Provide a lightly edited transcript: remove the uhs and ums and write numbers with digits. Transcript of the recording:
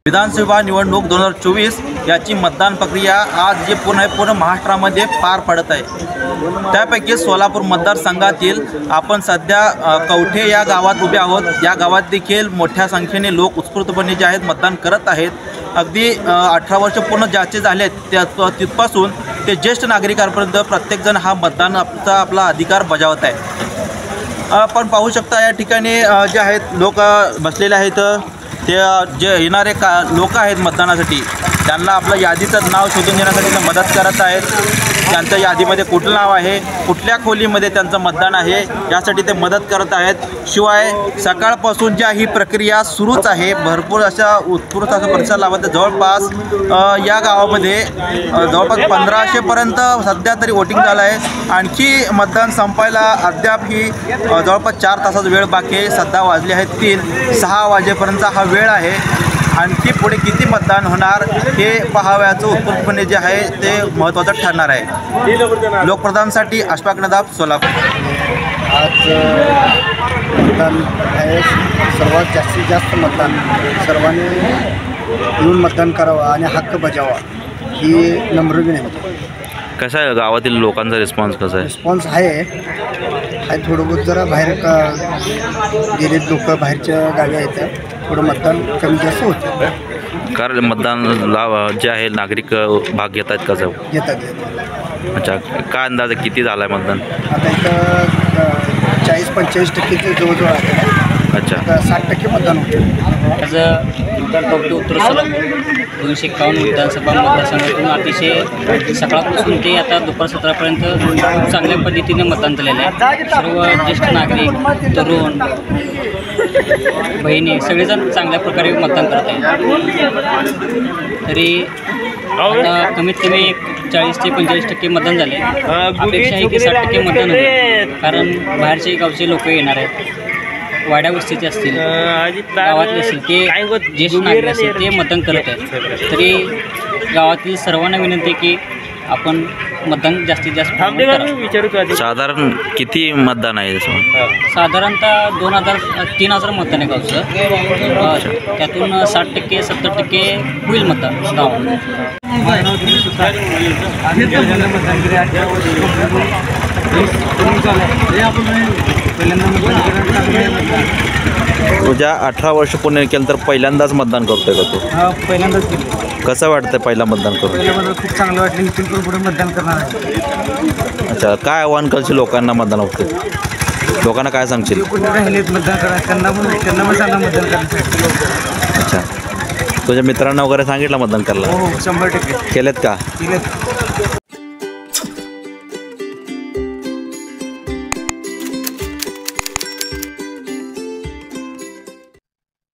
विधानसभा निवडणूक 2024 याची मतदान प्रक्रिया आज जे पूर्ण महाराष्ट्रामध्ये पार पडत आहे। त्यापैकी सोलापूर मतदारसंघातील आपण सध्या कवठे या गावात उभे आहोत। या गावात देखील मोठ्या संख्येने लोक उत्स्फूर्तपणे जे आहेत मतदान करत आहेत। अगदी 18 वर्ष पूर्ण ज्याचे झालेत तिथपासून ते ज्येष्ठ नागरिकांपर्यंत प्रत्येकजण हा मतदानाचा आपला अधिकार बजावत आहे। आपण पाहू शकता या ठिकाणी जे आहेत लोक बसलेले आहेत, ते जे येणारे लोक आहेत मतदानासाठी त्यांना आपलं यादीचं नाव शोधून देण्यासाठी ते मदत करत आहेत। त्यांच्या यादीमध्ये कुठलं नाव आहे, कुठल्या खोलीमध्ये त्यांचं मतदान आहे यासाठी ते मदत करत आहेत। शिवाय सकाळपासून ज्या ही प्रक्रिया सुरूच आहे, भरपूर अशा उत्स्फूर्त असा प्रतिसाद लावत जवळपास या गावामध्ये जवळपास 1500पर्यंत सध्या तरी वोटिंग झालं आहे। आणखी मतदान संपायला अद्याप ही जवळपास 4 तासाचा वेळ बाकी आहे। सध्या वाजले आहेत 3-6 वाजेपर्यंत हा वेळ आहे। आणखी पुढे किती मतदान होणार हे पाहावयाचं उत्स्फूर्तपणे जे आहे ते महत्त्वाचं ठरणार आहे। लोकप्रधानसाठी अशफाक नदाब, सोलापूर। आज मतदान आहे, सर्वात जास्तीत जास्त मतदान सर्वांनी येऊन मतदान करावं आणि हक्क बजावा ही नम्र विनंती। कसा आहे गावातील लोकांचा रिस्पॉन्स कसा आहे? रिस्पॉन्स आहे थोडं बहुत जरा बाहेर गेले लोक बाहेरच्या गावी आहेत, थोडं मतदान कमी जास्त होतं। कारण मतदान जे आहे नागरिक भाग घेत आहेत कसं घेतात। अच्छा, काय अंदाज किती झाला आहे मतदान? आता इथं 40-45% जवळजवळ आहे। अच्छा, 60% मतदान होतं। आज कवठे उत्तर सोलापूर 251 विधानसभा मतदारसंघातून अतिशय सकाळपासून ते आता दुपार 17पर्यंत खूप चांगल्या पद्धतीने मतदान झालेलं आहे। सर्व ज्येष्ठ नागरिक, तरुण, बहिणी सगळेजण चांगल्या प्रकारे मतदान करत आहेत। तरी आता कमीत कमी 40 ते 45% मतदान झाले। अपेक्षा आहे की 60% मतदान होईल, कारण बाहेरचे गावचे लोक येणार आहेत, वाड्या वस्तीचे असतील, गावातले असतील, ते ज्येष्ठ नागरिक असतील ते मतदान करत आहेत। तरी गावातील सर्वांना विनंती आहे की आपण मतदान जास्तीत जास्त करावं। साधारण किती मतदान आहे? साधारणतः 2000-3000 मतदान आहे गावचं। त्यातून 60% 70% होईल मतदान गावामध्ये। तुझ्या 18 वर्ष पूर्ण केलं तर पहिल्यांदाच मतदान करतोय का तू? हा, पहिल्यांदाच केलं। कसं वाटतं पहिला मतदान करून? पहिल्यांदा खूप चांगलं वाटलं। इथून पुढे मतदान करणार आहे। अच्छा, काय आव्हान करशील लोकांना मतदान होते? लोकांना काय सांगशील? कुठे राहिलेत मतदान करा, त्यांना पण सांगा मतदान करायचं। अच्छा, तुझ्या मित्रांना वगैरे सांगितलं मतदान करायला? हो, 100% केलेत का? केलेत।